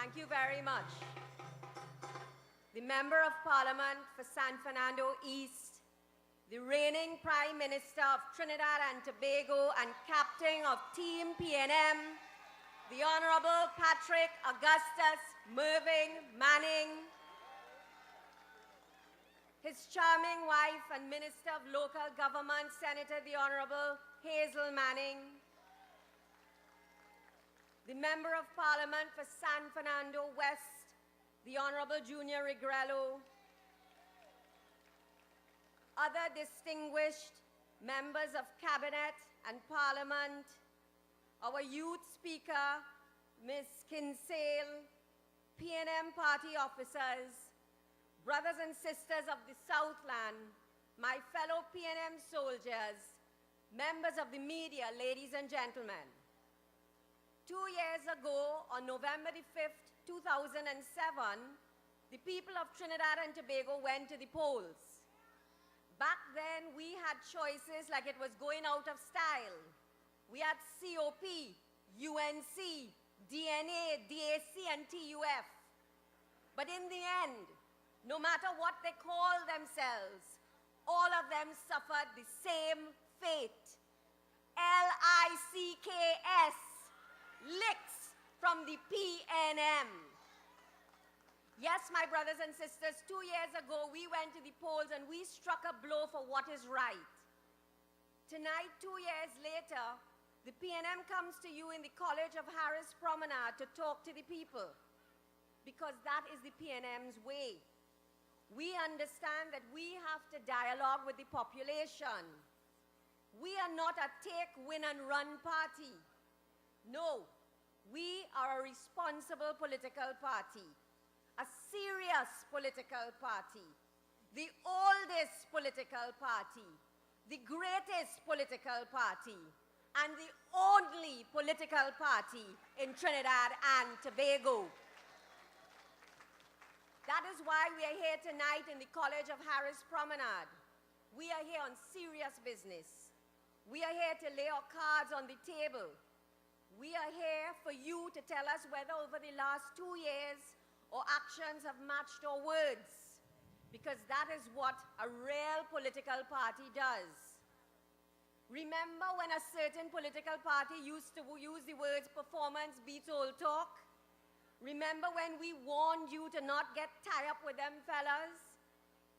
Thank you very much. The Member of Parliament for San Fernando East, the reigning Prime Minister of Trinidad and Tobago and Captain of Team PNM, the Honorable Patrick Augustus Mervyn Manning, his charming wife and Minister of Local Government, Senator the Honorable Hazel Manning, the Member of Parliament for San Fernando West, the Honorable Junior Regrello, other distinguished members of Cabinet and Parliament, our youth speaker, Ms. Kinsale, PNM party officers, brothers and sisters of the Southland, my fellow PNM soldiers, members of the media, ladies and gentlemen. 2 years ago, on November the 5th, 2007, the people of Trinidad and Tobago went to the polls. Back then, we had choices like it was going out of style. We had COP, UNC, DNA, DAC, and TUF. But in the end, no matter what they called themselves, all of them suffered the same fate. LICKS, licks from the PNM. Yes, my brothers and sisters, 2 years ago, we went to the polls and we struck a blow for what is right. Tonight, 2 years later, the PNM comes to you in the College of Harris Promenade to talk to the people, because that is the PNM's way. We understand that we have to dialogue with the population. We are not a take, win, and run party. No, we are a responsible political party, a serious political party, the oldest political party, the greatest political party, and the only political party in Trinidad and Tobago. That is why we are here tonight in the College of Harris Promenade. We are here on serious business. We are here to lay our cards on the table. We are here for you to tell us whether over the last 2 years our actions have matched our words, because that is what a real political party does. Remember when a certain political party used to use the words performance beats all talk? Remember when we warned you to not get tied up with them fellas?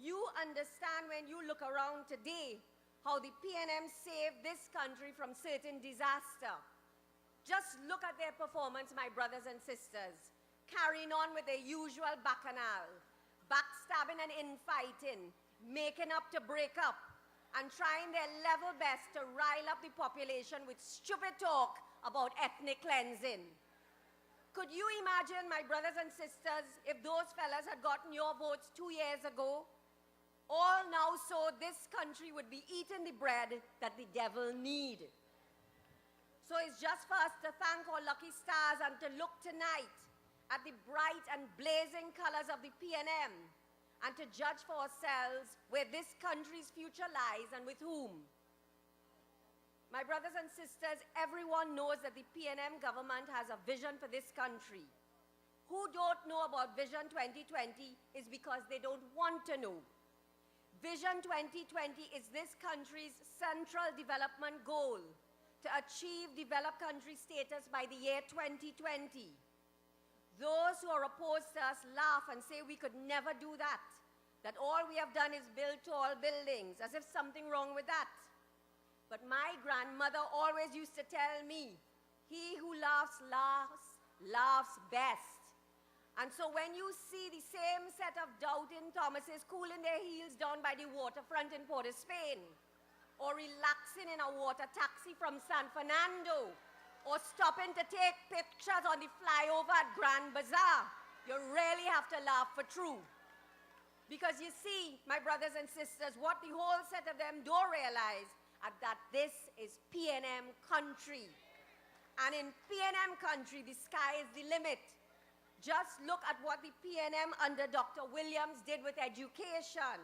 You understand when you look around today how the PNM saved this country from certain disaster. Just look at their performance, my brothers and sisters, carrying on with their usual bacchanal, backstabbing and infighting, making up to break up, and trying their level best to rile up the population with stupid talk about ethnic cleansing. Could you imagine, my brothers and sisters, if those fellas had gotten your votes 2 years ago? All now so this country would be eating the bread that the devil need. So it's just for us to thank our lucky stars and to look tonight at the bright and blazing colors of the PNM and to judge for ourselves where this country's future lies and with whom. My brothers and sisters, everyone knows that the PNM government has a vision for this country. Who don't know about Vision 2020 is because they don't want to know. Vision 2020 is this country's central development goal, to achieve developed country status by the year 2020. Those who are opposed to us laugh and say we could never do that, that all we have done is build tall buildings, as if something wrong with that. But my grandmother always used to tell me, he who laughs last, laughs best. And so when you see the same set of doubting Thomases cooling their heels down by the waterfront in Port of Spain, or relaxing in a water taxi from San Fernando, or stopping to take pictures on the flyover at Grand Bazaar, you really have to laugh for true. Because you see, my brothers and sisters, what the whole set of them don't realize is that this is PNM country. And in PNM country, the sky is the limit. Just look at what the PNM under Dr. Williams did with education.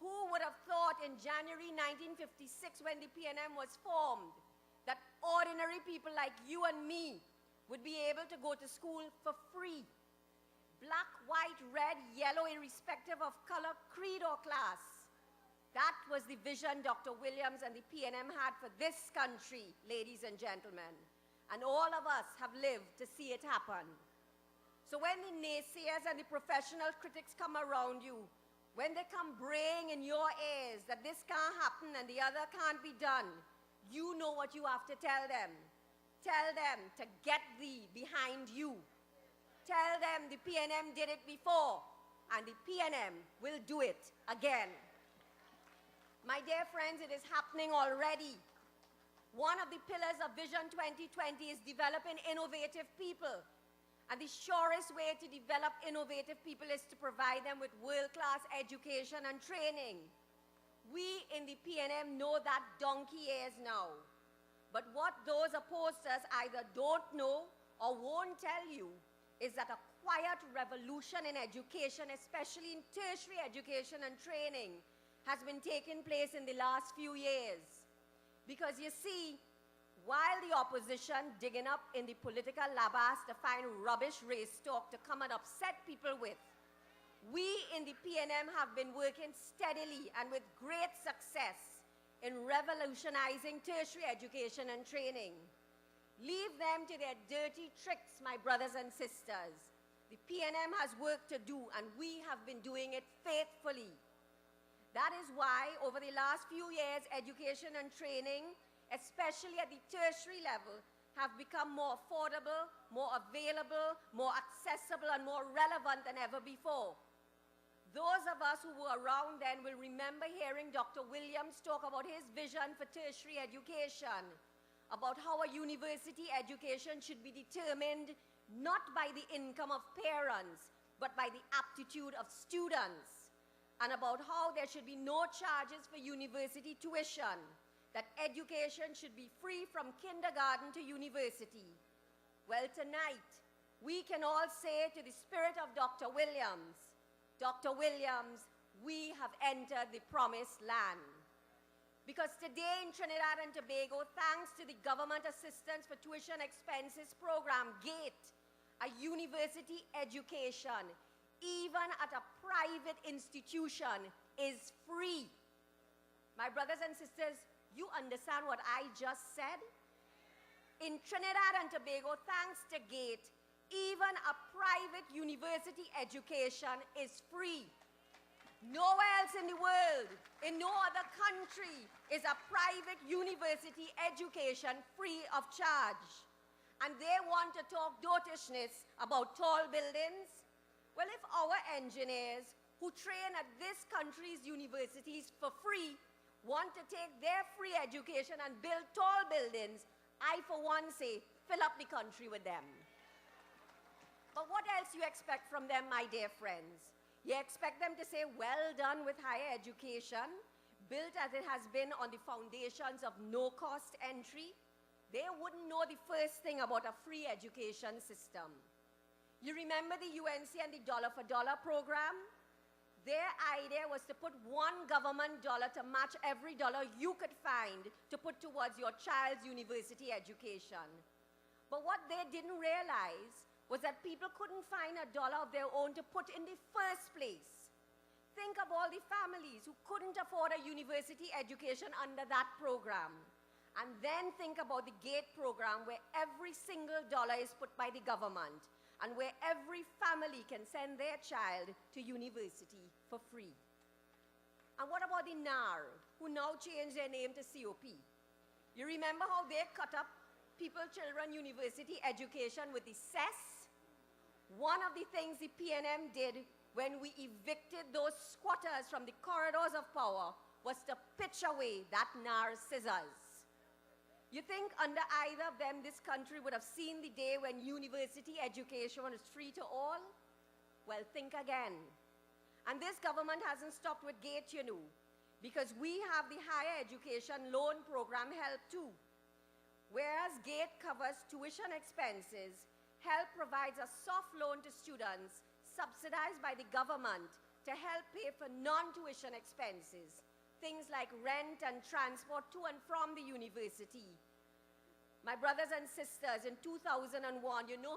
Who would have thought in January 1956, when the PNM was formed, that ordinary people like you and me would be able to go to school for free. Black, white, red, yellow, irrespective of color, creed, or class. That was the vision Dr. Williams and the PNM had for this country, ladies and gentlemen. And all of us have lived to see it happen. So when the naysayers and the professional critics come around you, when they come braying in your ears that this can't happen and the other can't be done, you know what you have to tell them. Tell them to get thee behind you. Tell them the PNM did it before, and the PNM will do it again. My dear friends, it is happening already. One of the pillars of Vision 2020 is developing innovative people. And the surest way to develop innovative people is to provide them with world-class education and training. We in the PNM know that donkey ears now. But what those opposed to us either don't know or won't tell you is that a quiet revolution in education, especially in tertiary education and training, has been taking place in the last few years. Because you see, while the opposition digging up in the political labas to find rubbish race talk to come and upset people with, we in the PNM have been working steadily and with great success in revolutionizing tertiary education and training. Leave them to their dirty tricks, my brothers and sisters. The PNM has work to do, and we have been doing it faithfully. That is why, over the last few years, education and training, especially at the tertiary level, have become more affordable, more available, more accessible, and more relevant than ever before. Those of us who were around then will remember hearing Dr. Williams talk about his vision for tertiary education, about how a university education should be determined not by the income of parents, but by the aptitude of students, and about how there should be no charges for university tuition, that education should be free from kindergarten to university. Well, tonight, we can all say to the spirit of Dr. Williams, Dr. Williams, we have entered the promised land. Because today in Trinidad and Tobago, thanks to the Government Assistance for Tuition Expenses Program, GATE, a university education, even at a private institution, is free. My brothers and sisters, you understand what I just said? In Trinidad and Tobago, thanks to GATE, even a private university education is free. Nowhere else in the world, in no other country, is a private university education free of charge. And they want to talk dotishness about tall buildings. Well, if our engineers who train at this country's universities for free want to take their free education and build tall buildings, I, for one, say, fill up the country with them. But what else you expect from them, my dear friends? You expect them to say, well done with higher education, built as it has been on the foundations of no-cost entry? They wouldn't know the first thing about a free education system. You remember the UNC and the dollar for dollar program? Their idea was to put one government dollar to match every dollar you could find to put towards your child's university education. But what they didn't realize was that people couldn't find a dollar of their own to put in the first place. Think of all the families who couldn't afford a university education under that program. And then think about the GATE program, where every single dollar is put by the government, and where every family can send their child to university for free. And what about the NAR, who now changed their name to COP? You remember how they cut up children university education with the cess? One of the things the PNM did when we evicted those squatters from the corridors of power was to pitch away that NAR scissors. You think under either of them this country would have seen the day when university education was free to all? Well, think again. And this government hasn't stopped with GATE, you know, because we have the higher education loan program HELP too. Whereas GATE covers tuition expenses, HELP provides a soft loan to students subsidized by the government to help pay for non-tuition expenses, things like rent and transport to and from the university. My brothers and sisters, in 2001, you know